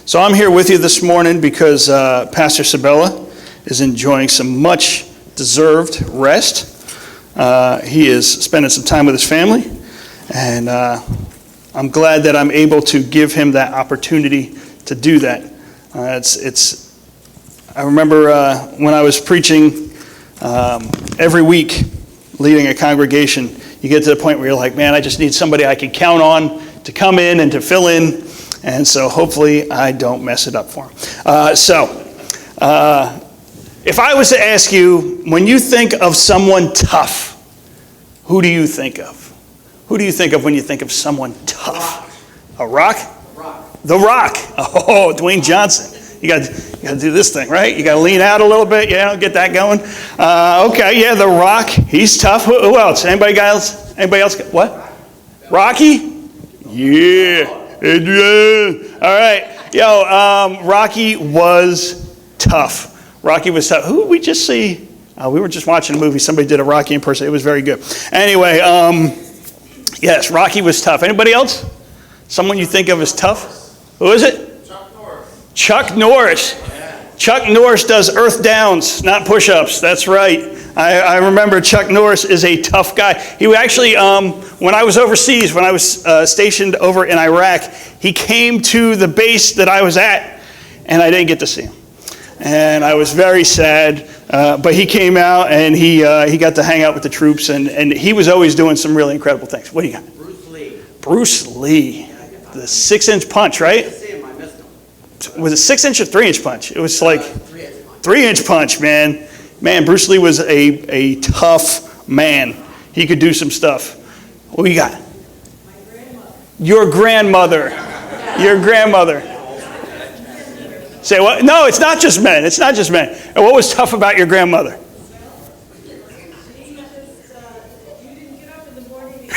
So I'm here with you this morning because Pastor Sabella is enjoying some much deserved rest. He is spending some time with his family, and I'm glad that I'm able to give him that opportunity to do that. I remember when I was preaching every week, leading a congregation, you get to the point where you're like, man, I just need somebody I can count on to come in and to fill in, and so hopefully I don't mess it up for him. If I was to ask you, when you think of someone tough, who do you think of? Who do you think of when you think of someone tough? A rock? The Rock. Oh, Dwayne Johnson. You got to do this thing, right? You got to lean out a little bit, get that going. Okay, yeah, The Rock. He's tough. Who else? Anybody else? What? Rocky? Yeah. Adrian. All right. Rocky was tough. Who did we just see? We were just watching a movie. Somebody did a Rocky impersonation. It was very good. Anyway, yes, Rocky was tough. Anybody else? Someone you think of as tough? Who is it? Chuck Norris. Chuck Norris does earth downs, not push-ups. That's right. I remember Chuck Norris is a tough guy. He actually, when I was overseas, when I was stationed over in Iraq, he came to the base that I was at, and I didn't get to see him. And I was very sad, but he came out, and he got to hang out with the troops, and he was always doing some really incredible things. What do you got? Bruce Lee. The 6-inch punch, right? Was it 6-inch or 3-inch punch? It was like 3-inch punch, man. Man, Bruce Lee was a tough man. He could do some stuff. What do you got? My grandmother. Your grandmother. Your grandmother. Say what? No, it's not just men. It's not just men. And what was tough about your grandmother? You didn't get up in the morning.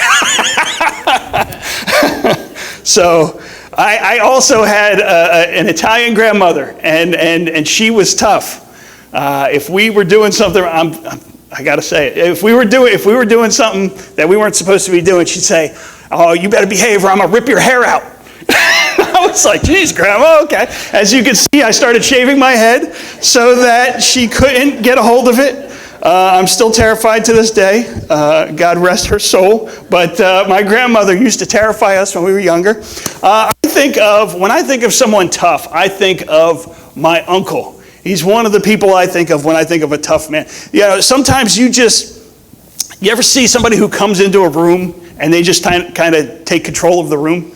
So I also had an Italian grandmother, and she was tough. If we were doing something, I got to say it. If we were doing something that we weren't supposed to be doing, she'd say, "Oh, you better behave, or I'm gonna rip your hair out." I was like, "Geez, Grandma, okay." As you can see, I started shaving my head so that she couldn't get a hold of it. I'm still terrified to this day. God rest her soul. But my grandmother used to terrify us when we were younger. When I think of someone tough, I think of my uncle. He's one of the people I think of when I think of a tough man. Sometimes you ever see somebody who comes into a room and they just kind of take control of the room?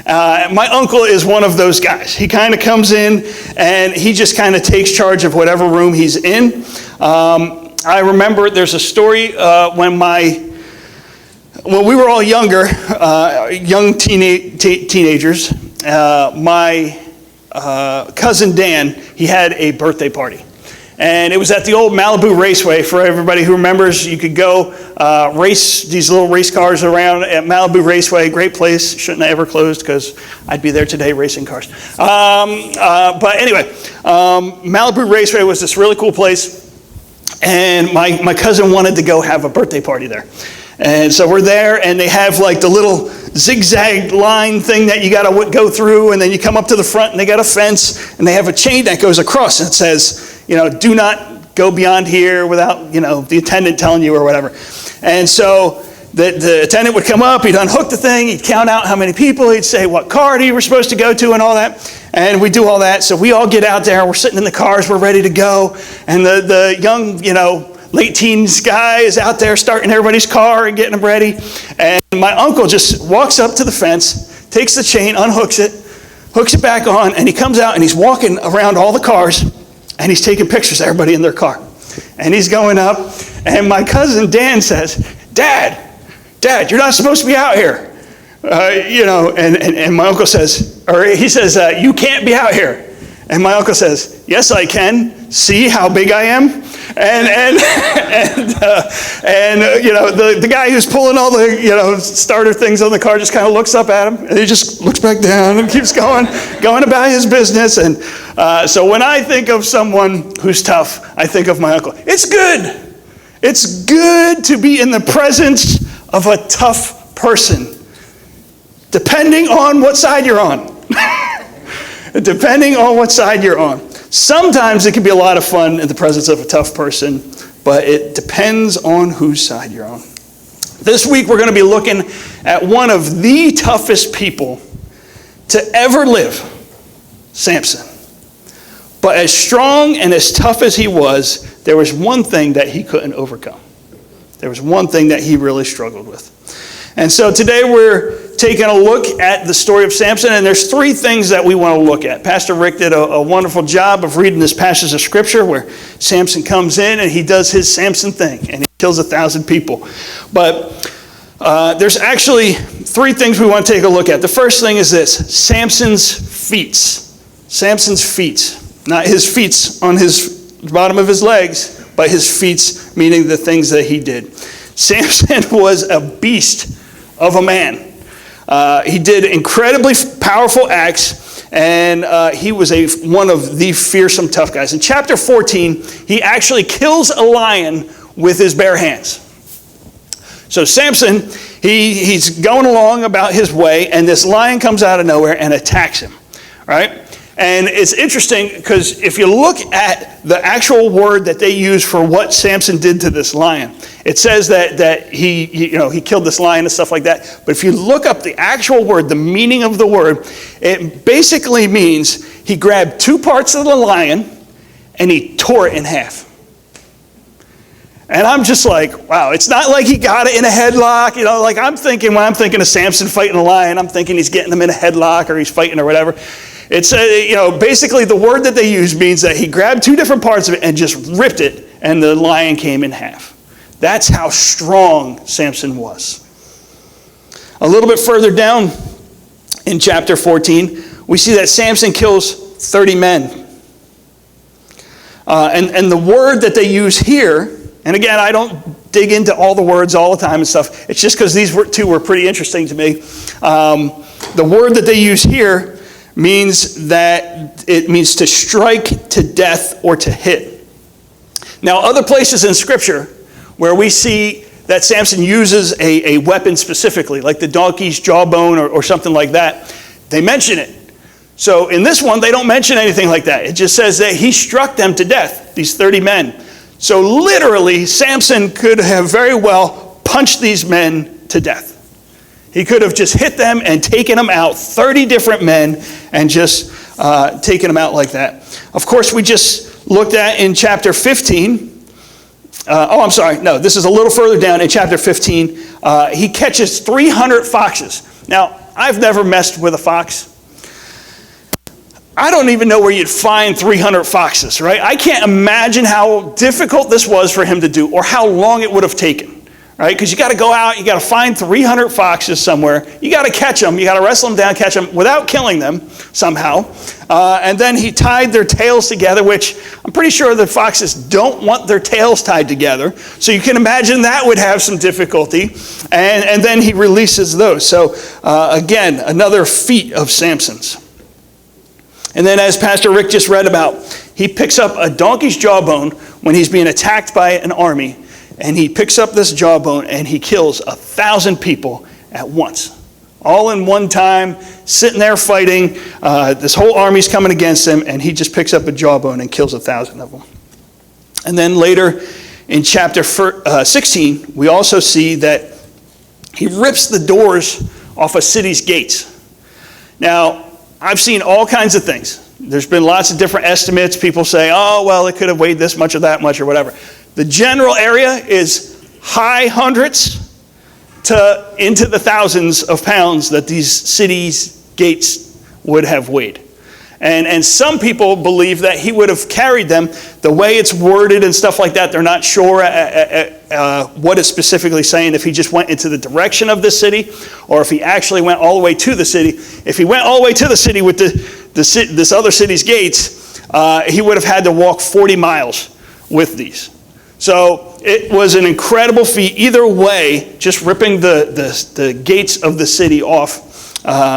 My uncle is one of those guys. He kind of comes in and he just kind of takes charge of whatever room he's in. I remember there's a story when we were all younger, young teenagers. My cousin Dan, he had a birthday party. And it was at the old Malibu Raceway. For everybody who remembers, you could go race these little race cars around at Malibu Raceway. Great place. Shouldn't have ever closed because I'd be there today racing cars. But anyway, Malibu Raceway was this really cool place. And my cousin wanted to go have a birthday party there. And so we're there, and they have like the little zigzag line thing that you got to go through, and then you come up to the front, and they got a fence, and they have a chain that goes across, and it says, do not go beyond here without, the attendant telling you or whatever. And so the attendant would come up, he'd unhook the thing, he'd count out how many people, he'd say what car you were supposed to go to and all that. And we do all that. So we all get out there, we're sitting in the cars, we're ready to go. And the young, late teens guy is out there starting everybody's car and getting them ready. And my uncle just walks up to the fence, takes the chain, unhooks it, hooks it back on, and he comes out and he's walking around all the cars and he's taking pictures of everybody in their car. And he's going up, and my cousin Dan says, Dad, you're not supposed to be out here. And my uncle says, he says, you can't be out here. And my uncle says, yes, I can. See how big I am? The guy who's pulling all the, starter things on the car just kind of looks up at him, and he just looks back down and keeps going about his business. And so when I think of someone who's tough, I think of my uncle. It's good. It's good to be in the presence of a tough person, depending on what side you're on. Depending on what side you're on. Sometimes it can be a lot of fun in the presence of a tough person, but it depends on whose side you're on. This week we're going to be looking at one of the toughest people to ever live, Samson. But as strong and as tough as he was, there was one thing that he couldn't overcome. There was one thing that he really struggled with. And so today we're taking a look at the story of Samson, and there's three things that we want to look at. Pastor Rick did a wonderful job of reading this passage of Scripture where Samson comes in and he does his Samson thing, and he kills 1,000 people. But there's actually three things we want to take a look at. The first thing is this: Samson's feats. Samson's feats. Not his feats on his bottom of his legs, but his feats, meaning the things that he did. Samson was a beast of a man. He did incredibly powerful acts, and he was one of the fearsome tough guys. In chapter 14, he actually kills a lion with his bare hands. So Samson, he's going along about his way, and this lion comes out of nowhere and attacks him, right? And it's interesting because if you look at the actual word that they use for what Samson did to this lion, it says that he killed this lion and stuff like that. But if you look up the actual word, the meaning of the word, it basically means he grabbed two parts of the lion and he tore it in half. And I'm just like, wow, it's not like he got it in a headlock. Like when I'm thinking of Samson fighting a lion, I'm thinking he's getting him in a headlock or he's fighting or whatever. It's, basically the word that they use means that he grabbed two different parts of it and just ripped it, and the lion came in half. That's how strong Samson was. A little bit further down in chapter 14, we see that Samson kills 30 men. And the word that they use here, and again, I don't dig into all the words all the time and stuff. It's just because these two were pretty interesting to me. The word that they use here means to strike, to death, or to hit. Now, other places in Scripture where we see that Samson uses a weapon specifically, like the donkey's jawbone or something like that, they mention it. So in this one, they don't mention anything like that. It just says that he struck them to death, these 30 men. So literally, Samson could have very well punched these men to death. He could have just hit them and taken them out, 30 different men, and just taken them out like that. Of course, we just looked at in chapter 15. This is a little further down in chapter 15. He catches 300 foxes. Now, I've never messed with a fox. I don't even know where you'd find 300 foxes, right? I can't imagine how difficult this was for him to do or how long it would have taken. Right? Because you got to go out, you got to find 300 foxes somewhere. You got to catch them. You got to wrestle them down, catch them without killing them somehow. And then he tied their tails together, which I'm pretty sure the foxes don't want their tails tied together. So you can imagine that would have some difficulty. And then he releases those. So again, another feat of Samson's. And then as Pastor Rick just read about, he picks up a donkey's jawbone when he's being attacked by an army. And he picks up this jawbone and he kills 1,000 people at once. All in one time, sitting there fighting. This whole army's coming against him, and he just picks up a jawbone and kills 1,000 of them. And then later in chapter 16, we also see that he rips the doors off a city's gates. Now, I've seen all kinds of things. There's been lots of different estimates. People say, oh, well, it could have weighed this much or that much or whatever. The general area is high hundreds to into the thousands of pounds that these cities' gates would have weighed. And some people believe that he would have carried them. The way it's worded and stuff like that, they're not sure what it's specifically saying, if he just went into the direction of the city or if he actually went all the way to the city. If he went all the way to the city with this other city's gates, he would have had to walk 40 miles with these. So it was an incredible feat. Either way, just ripping the gates of the city off.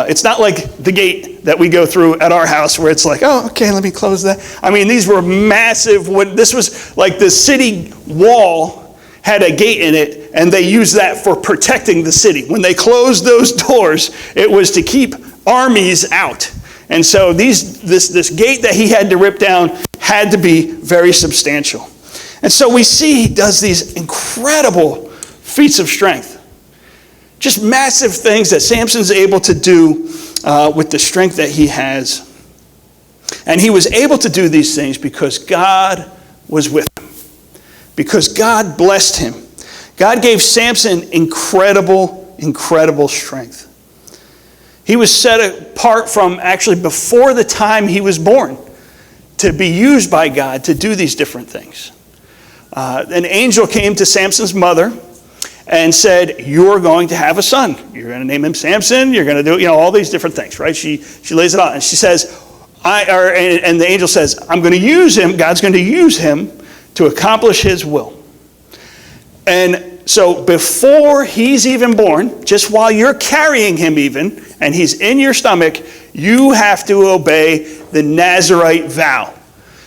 It's not like the gate that we go through at our house where it's like, oh, okay, let me close that. I mean, these were massive. This was like the city wall had a gate in it, and they used that for protecting the city. When they closed those doors, it was to keep armies out. And so this gate that he had to rip down had to be very substantial. And so we see he does these incredible feats of strength. Just massive things that Samson's able to do with the strength that he has. And he was able to do these things because God was with him. Because God blessed him. God gave Samson incredible strength. He was set apart from actually before the time he was born to be used by God to do these different things. An angel came to Samson's mother and said, "You're going to have a son. You're going to name him Samson. You're going to do, all these different things," right? She lays it out, and she says, and the angel says, "I'm going to use him. God's going to use him to accomplish his will." And so before he's even born, just while you're carrying him even, and he's in your stomach, you have to obey the Nazirite vow.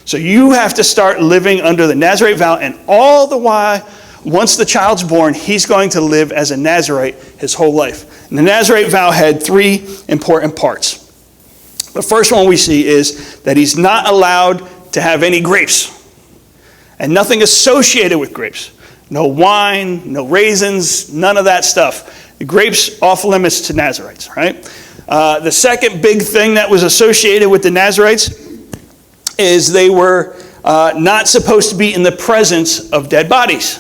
So you have to start living under the Nazirite vow, and all the while, once the child's born, he's going to live as a Nazirite his whole life. And the Nazirite vow had 3 important parts. The first one we see is that he's not allowed to have any grapes, and nothing associated with grapes. No wine, no raisins, none of that stuff. The grapes off limits to Nazirites, right? The second big thing that was associated with the Nazirites is they were not supposed to be in the presence of dead bodies.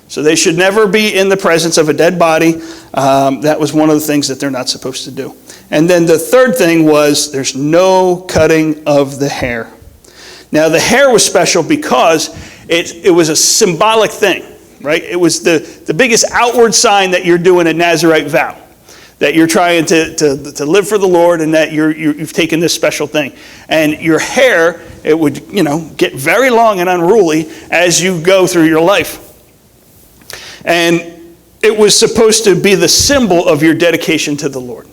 So they should never be in the presence of a dead body. That was one of the things that they're not supposed to do. And then the third thing was there's no cutting of the hair. Now the hair was special because it was a symbolic thing, right? It was the biggest outward sign that you're doing a Nazirite vow, that you're trying to live for the Lord, and that you've taken this special thing. And your hair, it would get very long and unruly as you go through your life. And it was supposed to be the symbol of your dedication to the Lord.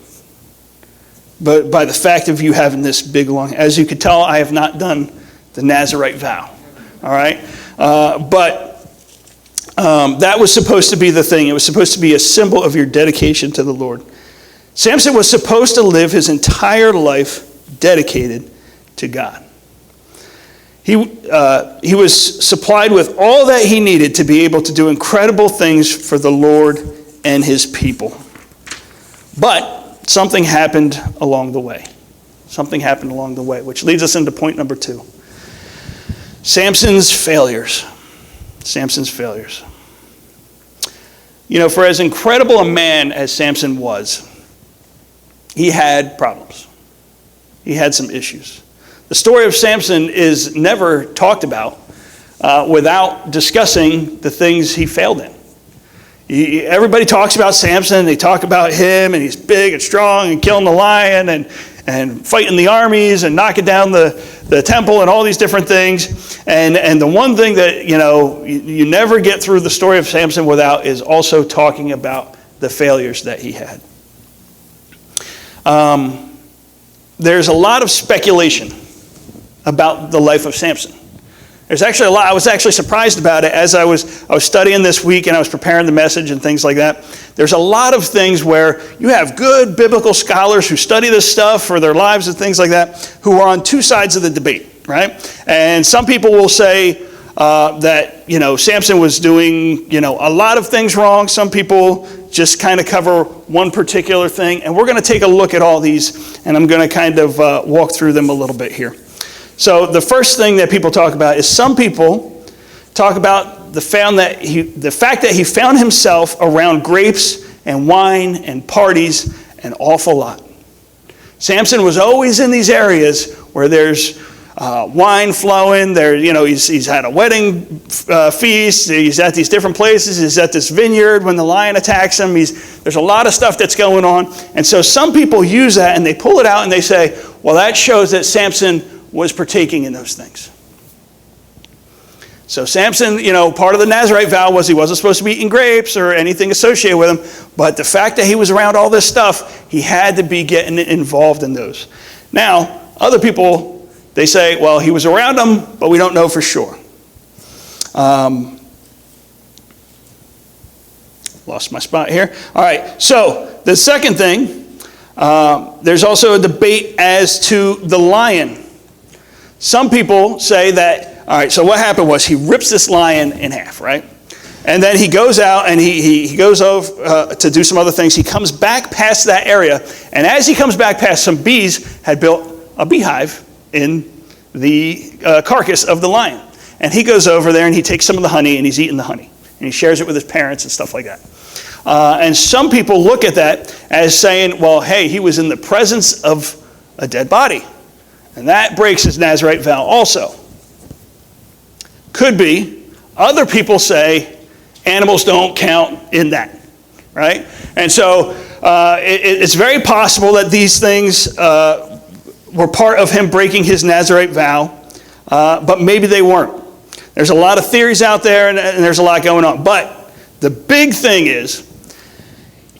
But by the fact of you having this big long, as you could tell, I have not done the Nazirite vow. All right? That was supposed to be the thing. It was supposed to be a symbol of your dedication to the Lord. Samson was supposed to live his entire life dedicated to God. He was supplied with all that he needed to be able to do incredible things for the Lord and his people. But something happened along the way. Something happened along the way, which leads us into point number 2. Samson's failures. Samson's failures. For as incredible a man as Samson was, he had problems. He had some issues. The story of Samson is never talked about without discussing the things he failed in. Everybody talks about Samson. They talk about him, and he's big and strong and killing the lion and fighting the armies and knocking down the temple and all these different things. And the one thing that, you never get through the story of Samson without is also talking about the failures that he had. There's a lot of speculation about the life of Samson. There's actually a lot. I was actually surprised about it as I was studying this week and I was preparing the message and things like that. There's a lot of things where you have good biblical scholars who study this stuff for their lives and things like that, who are on 2 sides of the debate, right? And some people will say that Samson was doing a lot of things wrong. Some people just kind of cover one particular thing, and we're going to take a look at all these, and I'm going to kind of walk through them a little bit here. So the first thing that people talk about is some people talk about the fact that he found himself around grapes and wine and parties an awful lot. Samson was always in these areas where there's wine flowing. There, he's had a wedding feast. He's at these different places. He's at this vineyard when the lion attacks him. There's a lot of stuff that's going on. And so some people use that and they pull it out and they say, well, that shows that Samson was partaking in those things. So Samson, part of the Nazirite vow was he wasn't supposed to be eating grapes or anything associated with him. But the fact that he was around all this stuff, he had to be getting involved in those. Now, other people, they say, well, he was around them, but we don't know for sure. Lost my spot here. All right, so the second thing There's also a debate as to the lion. Some people say that, all right, so what happened was he rips this lion in half, right? And then he goes out and he goes over to do some other things. He comes back past that area. And as he comes back past, some bees had built a beehive in the carcass of the lion. And he goes over there and he takes some of the honey and he's eating the honey. And he shares it with his parents and stuff like that. And some people look at that as saying, well, hey, he was in the presence of a dead body. And that breaks his Nazirite vow also. Could be. Other people say animals don't count in that, right? And so it's very possible that these things were part of him breaking his Nazirite vow, but maybe they weren't. There's a lot of theories out there, and there's a lot going on. But the big thing is,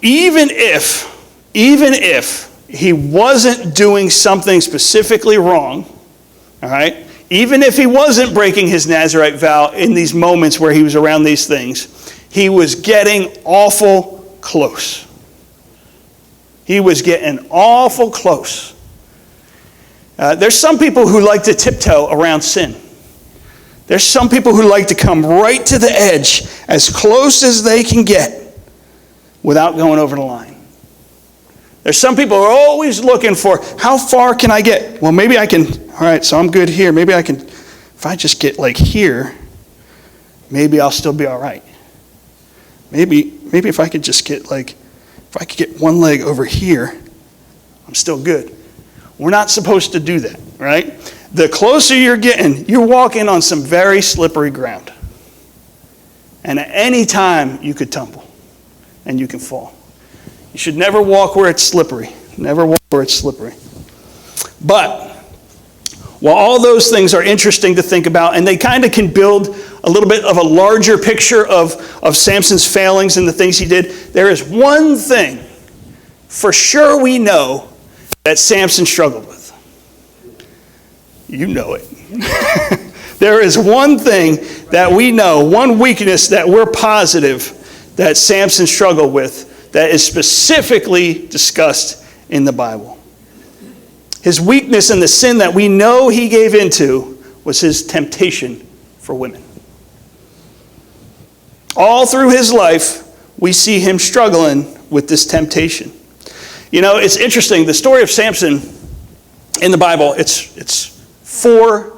even if he wasn't doing something specifically wrong, all right, even if he wasn't breaking his Nazirite vow in these moments where he was around these things, he was getting awful close. He was getting awful close. There's some people who like to tiptoe around sin. There's some people who like to come right to the edge, as close as they can get, without going over the line. There's some people who are always looking for, how far can I get? Well, maybe I can, all right, so I'm good here. Maybe I can, if I just get like here, maybe I'll still be all right. Maybe if I could just get like, if I could get one leg over here, I'm still good. We're not supposed to do that, right? The closer you're getting, you're walking on some very slippery ground. And at any time, you could tumble and you can fall. You should never walk where it's slippery. Never walk where it's slippery. But while all those things are interesting to think about, and they kind of can build a little bit of a larger picture of Samson's failings and the things he did, there is one thing for sure we know that Samson struggled with. You know it. There is one thing that we know, one weakness that we're positive that Samson struggled with that is specifically discussed in the Bible. His weakness and the sin that we know he gave into was his temptation for women. All through his life, we see him struggling with this temptation. You know, it's interesting. The story of Samson in the Bible, it's 4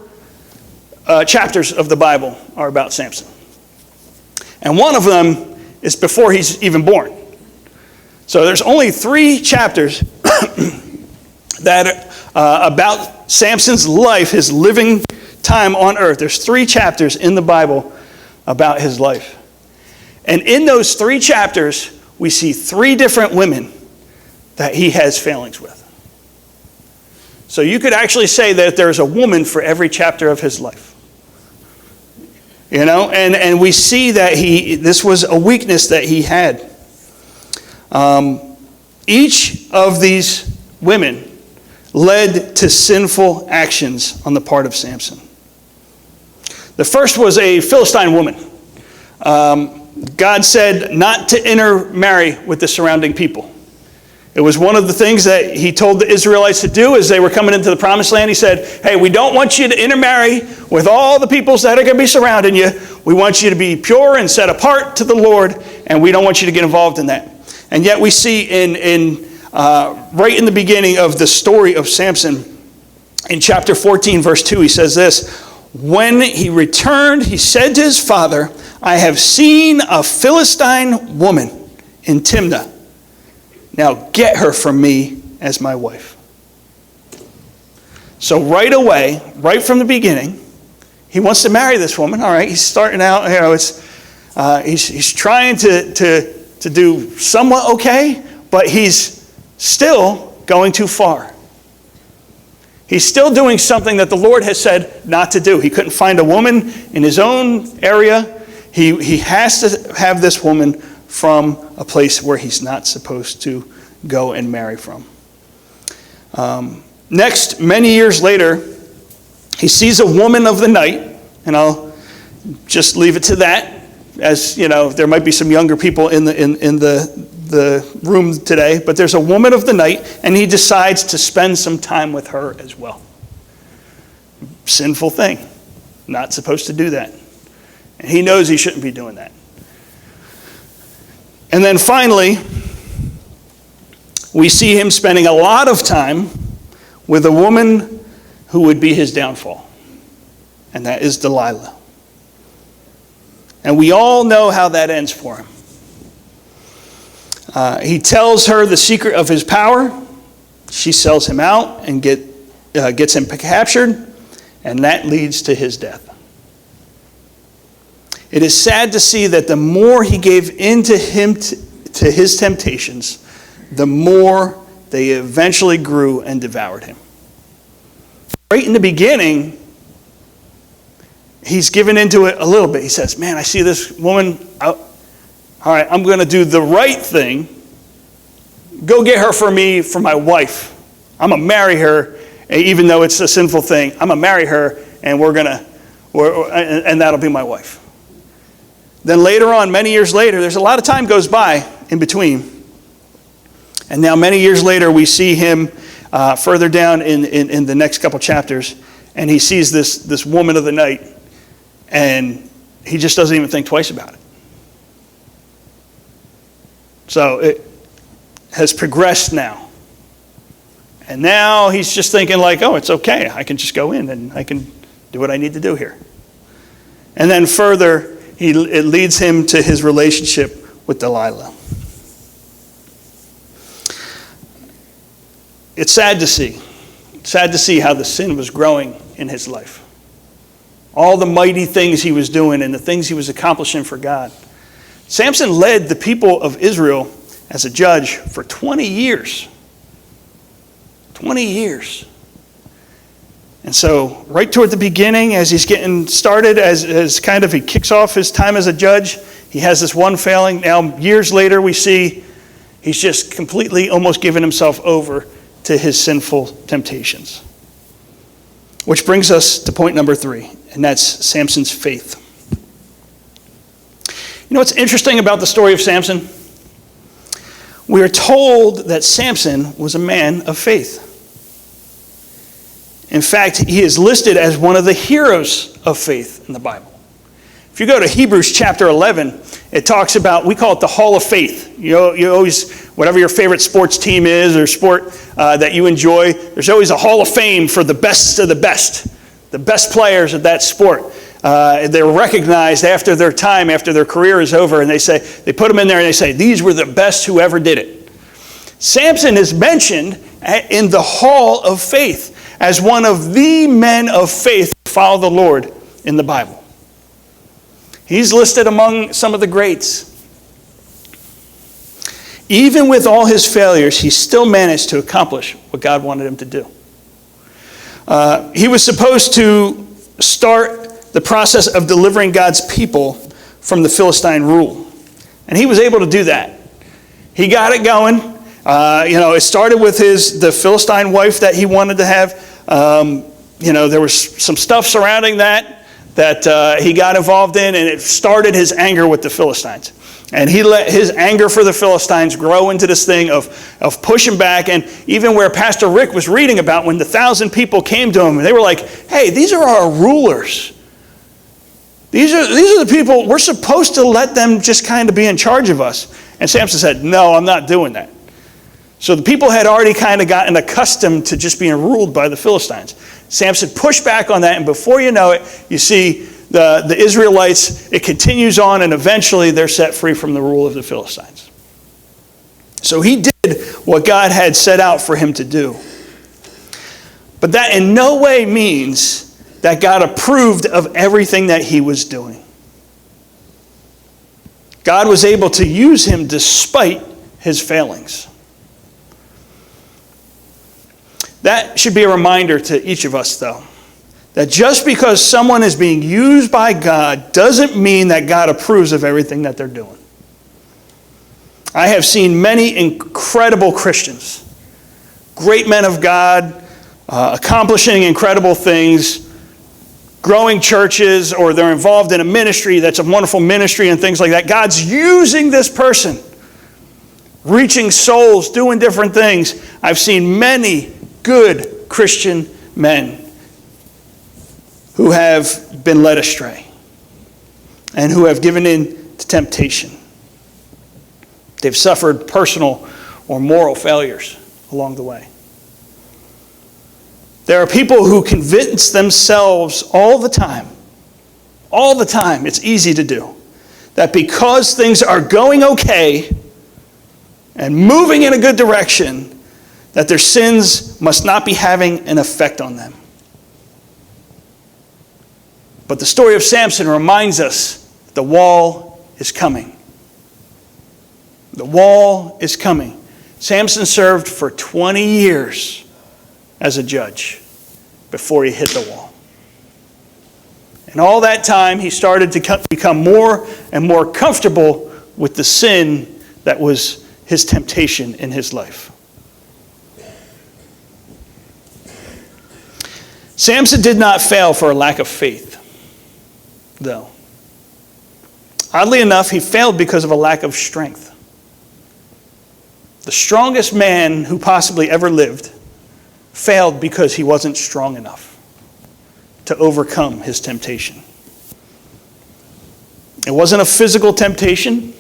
chapters of the Bible are about Samson. And one of them is before he's even born. So there's only 3 chapters that about Samson's life, his living time on earth. There's 3 chapters in the Bible about his life. And in those 3 chapters, we see 3 different women that he has failings with. So you could actually say that there's a woman for every chapter of his life. You know, and we see that this was a weakness that he had. Each of these women led to sinful actions on the part of Samson. The first was a Philistine woman. God said not to intermarry with the surrounding people. It was one of the things that he told the Israelites to do as they were coming into the promised land. He said, hey, we don't want you to intermarry with all the peoples that are going to be surrounding you. We want you to be pure and set apart to the Lord, and we don't want you to get involved in that. And yet we see right in the beginning of the story of Samson, in chapter 14, verse 2, he says this, when he returned, he said to his father, I have seen a Philistine woman in Timnah. Now get her from me as my wife. So right away, right from the beginning, he wants to marry this woman. All right, he's starting out, you know, he's trying to do somewhat okay, but he's still going too far. He's still doing something that the Lord has said not to do. He couldn't find a woman in his own area. He has to have this woman from a place where he's not supposed to go and marry from. Next, many years later, he sees a woman of the night, and I'll just leave it to that. As you know, there might be some younger people in the the room today, but there's a woman of the night, and he decides to spend some time with her as well. Sinful thing. Not supposed to do that. And he knows he shouldn't be doing that. And then finally, we see him spending a lot of time with a woman who would be his downfall. And that is Delilah. And we all know how that ends for him. He tells her the secret of his power. She sells him out and gets him captured. And that leads to his death. It is sad to see that the more he gave in to his temptations, the more they eventually grew and devoured him. Right in the beginning, he's given into it a little bit. He says, man, I see this woman. All right, I'm going to do the right thing. Go get her for me, for my wife. I'm going to marry her, even though it's a sinful thing. I'm going to marry her, and and that'll be my wife. Then later on, many years later, there's a lot of time goes by in between. And now many years later, we see him further down in the next couple chapters, and he sees this woman of the night, and he just doesn't even think twice about it. So it has progressed now. And now he's just thinking like, oh, it's okay. I can just go in and I can do what I need to do here. And then further, it leads him to his relationship with Delilah. It's sad to see. Sad to see how the sin was growing in his life. All the mighty things he was doing and the things he was accomplishing for God. Samson led the people of Israel as a judge for 20 years. 20 years. And so, right toward the beginning, as he's getting started, as kind of he kicks off his time as a judge, he has this one failing. Now, years later, we see he's just completely almost given himself over to his sinful temptations. Which brings us to point number 3, and that's Samson's faith. You know what's interesting about the story of Samson? We are told that Samson was a man of faith. In fact, he is listed as one of the heroes of faith in the Bible. If you go to Hebrews chapter 11, it talks about, we call it the Hall of Faith. You always, whatever your favorite sports team is or sport that you enjoy, there's always a Hall of Fame for the best of the best players of that sport. They're recognized after their time, after their career is over, and they put them in there and they say, these were the best who ever did it. Samson is mentioned in the Hall of Faith as one of the men of faith who follow the Lord in the Bible. He's listed among some of the greats. Even with all his failures, he still managed to accomplish what God wanted him to do. He was supposed to start the process of delivering God's people from the Philistine rule. And he was able to do that. He got it going. It started with the Philistine wife that he wanted to have. There was some stuff surrounding that he got involved in, and it started his anger with the Philistines. And he let his anger for the Philistines grow into this thing of pushing back. And even where Pastor Rick was reading about when the 1,000 people came to him, and they were like, hey, these are our rulers. These are the people, we're supposed to let them just kind of be in charge of us. And Samson said, no, I'm not doing that. So the people had already kind of gotten accustomed to just being ruled by the Philistines. Samson pushed back on that, and before you know it, you see the Israelites, it continues on, and eventually they're set free from the rule of the Philistines. So he did what God had set out for him to do. But that in no way means that God approved of everything that he was doing. God was able to use him despite his failings. That should be a reminder to each of us, though, that just because someone is being used by God doesn't mean that God approves of everything that they're doing. I have seen many incredible Christians, great men of God, accomplishing incredible things, growing churches, or they're involved in a ministry that's a wonderful ministry and things like that. God's using this person reaching souls, doing different things. I've seen many good Christian men who have been led astray and who have given in to temptation. They've suffered personal or moral failures along the way. There are people who convince themselves all the time, it's easy to do, that because things are going okay and moving in a good direction, that their sins must not be having an effect on them. But the story of Samson reminds us that the wall is coming. The wall is coming. Samson served for 20 years as a judge before he hit the wall. And all that time, he started to become more and more comfortable with the sin that was his temptation in his life. Samson did not fail for a lack of faith, though. Oddly enough, he failed because of a lack of strength. The strongest man who possibly ever lived failed because he wasn't strong enough to overcome his temptation. It wasn't a physical temptation.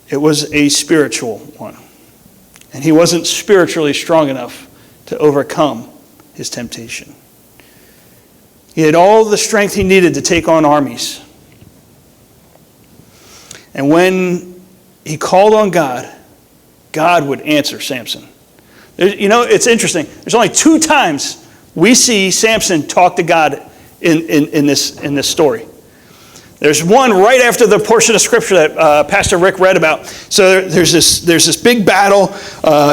It was a spiritual one. And he wasn't spiritually strong enough to overcome his temptation. He had all the strength he needed to take on armies. And when he called on God, God would answer Samson. You know, it's interesting. There's only 2 times we see Samson talk to God in this story. There's one right after the portion of scripture that Pastor Rick read about. So there's this big battle.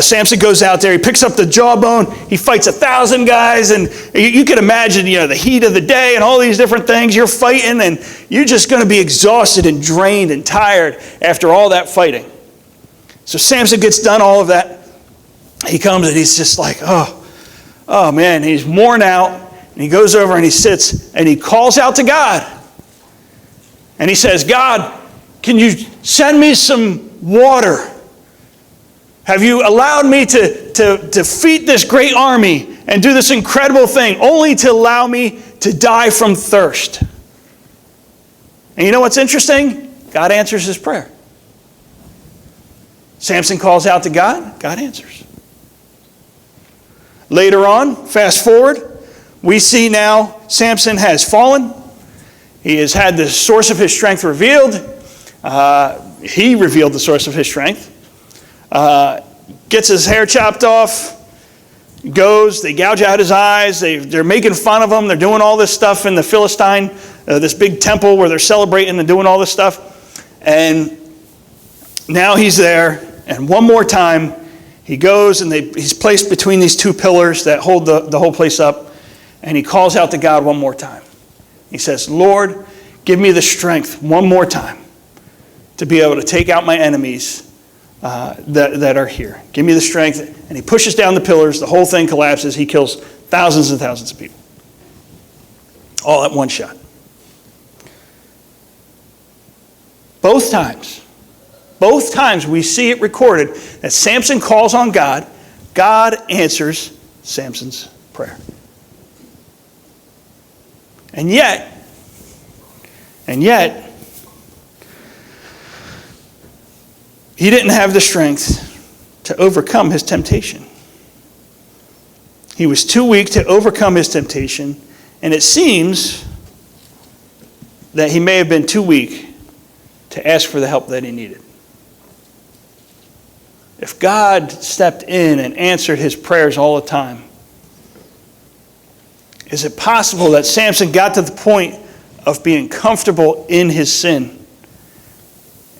Samson goes out there. He picks up the jawbone. He fights 1,000 guys, and you can imagine, the heat of the day and all these different things. You're fighting, and you're just going to be exhausted and drained and tired after all that fighting. So Samson gets done all of that. He comes and he's just like, oh man, he's worn out. And he goes over and he sits and he calls out to God. And he says, God, can you send me some water? Have you allowed me to defeat this great army and do this incredible thing, only to allow me to die from thirst? And you know what's interesting? God answers his prayer. Samson calls out to God. God answers. Later on, fast forward, we see now Samson has fallen. He has had the source of his strength revealed. He revealed the source of his strength. Gets his hair chopped off. Goes, they gouge out his eyes. They're making fun of him. They're doing all this stuff in the Philistine, this big temple where they're celebrating and doing all this stuff. And now he's there. And one more time, he goes and he's placed between these 2 pillars that hold the whole place up. And he calls out to God one more time. He says, Lord, give me the strength one more time to be able to take out my enemies that are here. Give me the strength. And he pushes down the pillars. The whole thing collapses. He kills thousands and thousands of people. All at one shot. Both times we see it recorded that Samson calls on God. God answers Samson's prayer. And yet, he didn't have the strength to overcome his temptation. He was too weak to overcome his temptation, and it seems that he may have been too weak to ask for the help that he needed. If God stepped in and answered his prayers all the time, is it possible that Samson got to the point of being comfortable in his sin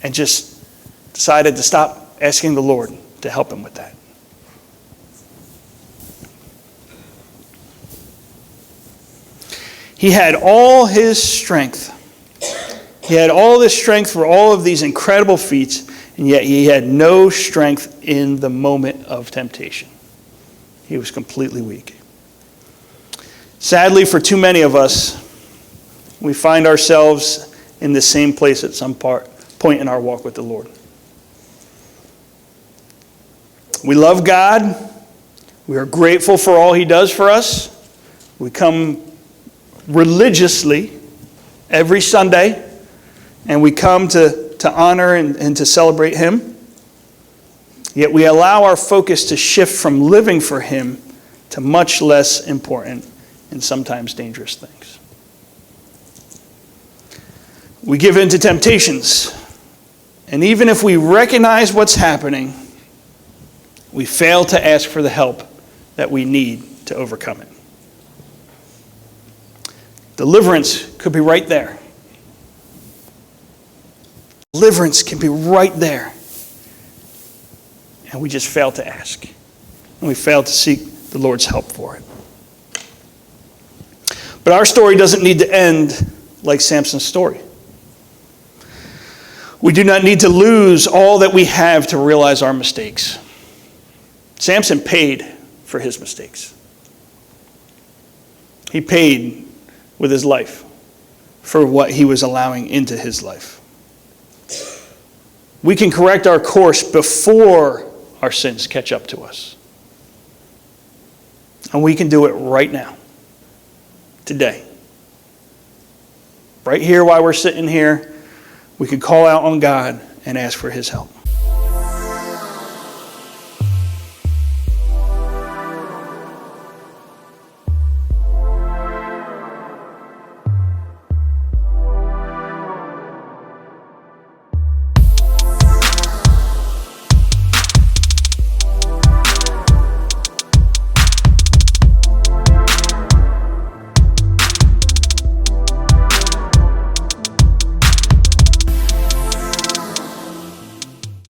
and just decided to stop asking the Lord to help him with that? He had all his strength. He had all this strength for all of these incredible feats, and yet he had no strength in the moment of temptation. He was completely weak. Sadly, for too many of us, we find ourselves in the same place at some point in our walk with the Lord. We love God. We are grateful for all he does for us. We come religiously every Sunday, and we come to honor and to celebrate him. Yet we allow our focus to shift from living for him to much less important and sometimes dangerous things. We give in to temptations, and even if we recognize what's happening, we fail to ask for the help that we need to overcome it. Deliverance could be right there. Deliverance can be right there. And we just fail to ask. And we fail to seek the Lord's help for it. But our story doesn't need to end like Samson's story. We do not need to lose all that we have to realize our mistakes. Samson paid for his mistakes. He paid with his life for what he was allowing into his life. We can correct our course before our sins catch up to us. And we can do it right now, today. Right here while we're sitting here, we can call out on God and ask for his help.